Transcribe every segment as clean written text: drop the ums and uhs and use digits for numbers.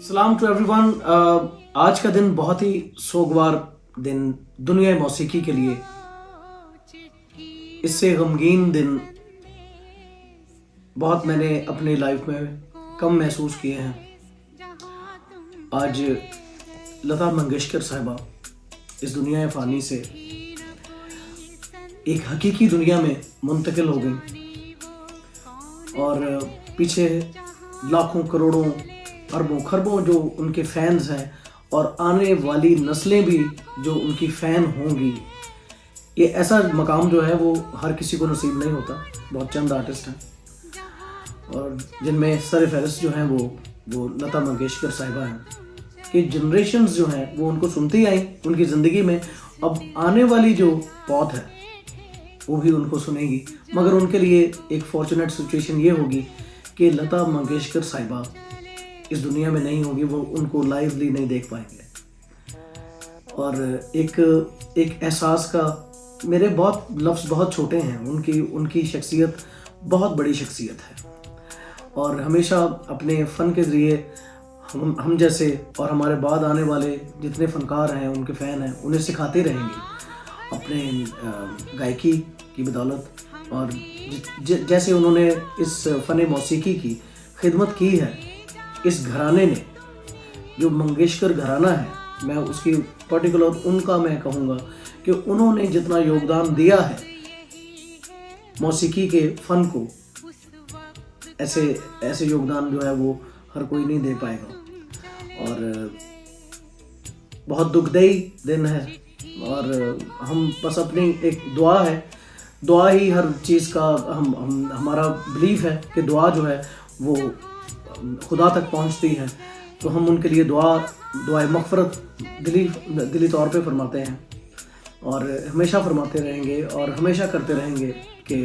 सलाम to everyone. आज का दिन बहुत ही सोगवार दिन दुनिया मौसीकी के लिए। इससे गमगीन दिन बहुत मैंने अपनी लाइफ में कम महसूस किए हैं। आज लता मंगेशकर साहिबा इस दुनिया फ़ानी से एक हकीकी दुनिया में मुंतकिल हो गई और पीछे लाखों करोड़ों अरबों खरबों जो उनके फैंस हैं और आने वाली नस्लें भी जो उनकी फ़ैन होंगी। ये ऐसा मकाम जो है वो हर किसी को नसीब नहीं होता। बहुत चंद आर्टिस्ट हैं और जिनमें सर फहरिस्त जो हैं वो लता मंगेशकर साहिबा हैं कि जनरेशन्स जो हैं वो उनको सुनती आई उनकी ज़िंदगी में। अब आने वाली जो पौध है वो भी उनको सुनेगी, मगर उनके लिए एक फॉर्चुनेट सिचुएशन ये होगी कि लता मंगेशकर साहिबा इस दुनिया में नहीं होगी, वो उनको लाइवली नहीं देख पाएंगे। और एक एहसास का मेरे बहुत लफ्ज़ बहुत छोटे हैं, उनकी शख्सियत बहुत बड़ी शख्सियत है और हमेशा अपने फ़न के ज़रिए हम जैसे और हमारे बाद आने वाले जितने फ़नकार हैं उनके फ़ैन हैं उन्हें सिखाते रहेंगे अपने गायकी की बदौलत। और जैसे उन्होंने इस फ़न मौसीकी की खिदमत की है इस घराने ने, जो मंगेशकर घराना है, मैं उसकी पर्टिकुलर उनका मैं कहूँगा कि उन्होंने जितना योगदान दिया है मौसीकी के फ़न को, ऐसे योगदान जो है वो हर कोई नहीं दे पाएगा। और बहुत दुखदाई दिन है और हम बस अपनी एक दुआ ही हर चीज़ का हमारा बिलीफ है कि दुआ जो है वो खुदा तक पहुंचती है। तो हम उनके लिए दुआए मग़फ़िरत दिली तौर पे फरमाते हैं और हमेशा फरमाते रहेंगे और हमेशा करते रहेंगे कि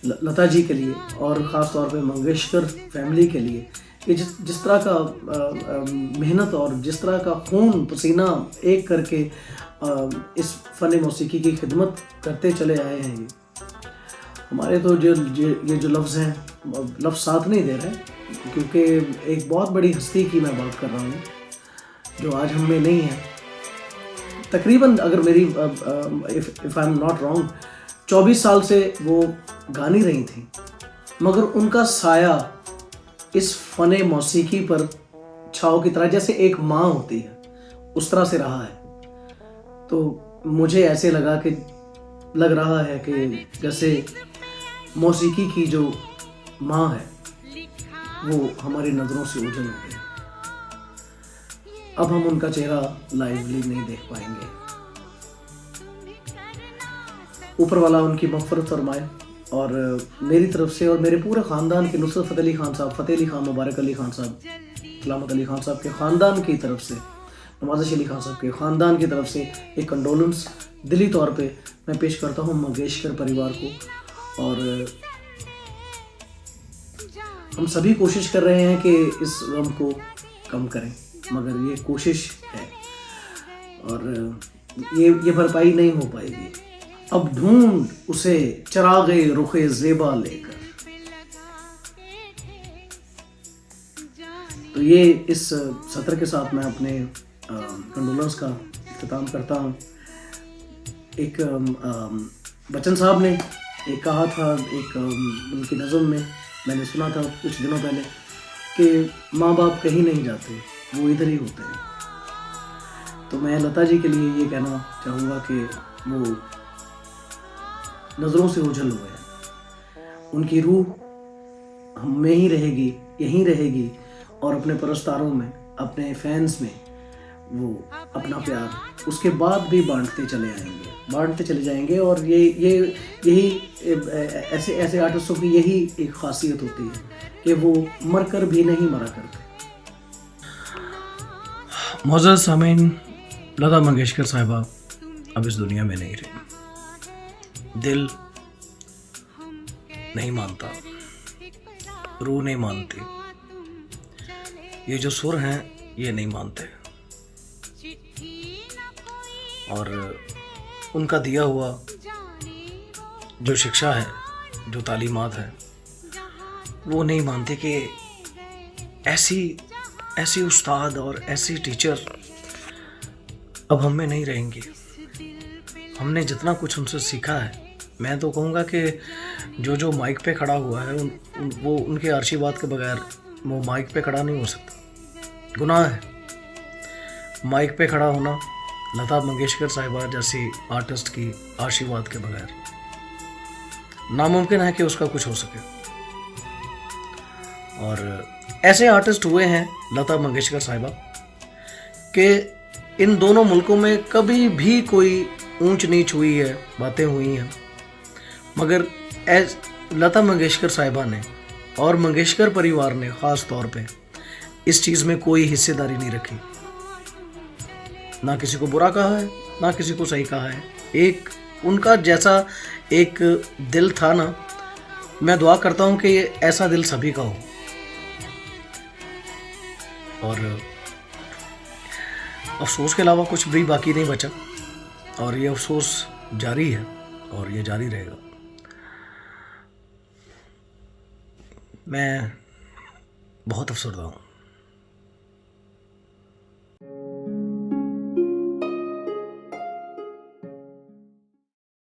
लता जी के लिए और ख़ास तौर पे मंगेशकर फैमिली के लिए कि जिस तरह का मेहनत और जिस तरह का खून पसीना एक करके इस फ़न मौसीकी की खिदमत करते चले आए हैं। ये हमारे तो ये जो लफ्ज़ हैं लफ्ज़ साथ नहीं दे रहे, क्योंकि एक बहुत बड़ी हस्ती की मैं बात कर रहा हूँ जो आज हम में नहीं है। तकरीबन अगर मेरी if I am not wrong 24 साल से वो गा नहीं रही थी, मगर उनका साया इस फ़न मौसीकी पर छाव की तरह, जैसे एक माँ होती है उस तरह से रहा है। तो मुझे ऐसे लग रहा है कि जैसे मौसीकी की जो माँ है वो हमारी नज़रों से ओझल हो गई। अब हम उनका चेहरा लाइवली नहीं देख पाएंगे। ऊपर वाला उनकी मग़फ़िरत फरमाए और मेरी तरफ से और मेरे पूरे ख़ानदान के नुसरत फ़तेह अली खान साहब, फ़तेह अली खान, मुबारक अली खान साहब, सलामत अली खान साहब के ख़ानदान की तरफ से, नवाज़िश अली खान साहब के ख़ानदान की तरफ से एक कंडोलेंस दिली तौर पे मैं पेश करता हूँ मंगेशकर परिवार को। और हम सभी कोशिश कर रहे हैं कि इस गम को कम करें, मगर ये कोशिश है और ये भरपाई नहीं हो पाएगी। अब ढूंढ उसे चरागे रुखे ज़ेबा लेकर। तो ये इस सत्र के साथ मैं अपने कंडोलेंस का इख्तिताम करता हूँ। एक बच्चन साहब ने एक कहा था, एक उनकी नज़म में मैंने सुना था कुछ दिनों पहले कि माँ बाप कहीं नहीं जाते, वो इधर ही होते हैं। तो मैं लता जी के लिए ये कहना चाहूँगा कि वो नज़रों से ओझल हुए हैं, उनकी रूह हम में ही रहेगी, यहीं रहेगी और अपने परस्तारों में, अपने फैंस में वो अपना प्यार उसके बाद भी बांटते चले जाएंगे। और यही ऐसे आर्टिस्टों की यही एक खासियत होती है कि वो मरकर भी नहीं मरा करते। मौजूद सामीन, लता मंगेशकर साहिबा अब इस दुनिया में नहीं रही। दिल नहीं मानता, रूह नहीं मानती, ये जो सुर हैं ये नहीं मानते और उनका दिया हुआ जो शिक्षा है, जो तालीमात है, वो नहीं मानते कि ऐसी ऐसी उस्ताद और ऐसी टीचर अब हम में नहीं रहेंगी। हमने जितना कुछ उनसे सीखा है, मैं तो कहूँगा कि जो माइक पे खड़ा हुआ है वो उनके आशीर्वाद के बगैर वो माइक पे खड़ा नहीं हो सकता। गुनाह है माइक पे खड़ा होना लता मंगेशकर साहिबा जैसी आर्टिस्ट की आशीर्वाद के बगैर। नामुमकिन है कि उसका कुछ हो सके। और ऐसे आर्टिस्ट हुए हैं लता मंगेशकर साहिबा कि इन दोनों मुल्कों में कभी भी कोई ऊंच नीच हुई है, बातें हुई हैं, मगर लता मंगेशकर साहिबा ने और मंगेशकर परिवार ने ख़ास तौर पे इस चीज़ में कोई हिस्सेदारी नहीं रखी। ना किसी को बुरा कहा है, ना किसी को सही कहा है। एक उनका जैसा एक दिल था ना, मैं दुआ करता हूँ कि ये ऐसा दिल सभी का हो। और अफसोस के अलावा कुछ भी बाकी नहीं बचा, और ये अफसोस जारी है और ये जारी रहेगा। मैं बहुत अफसरदा हूँ।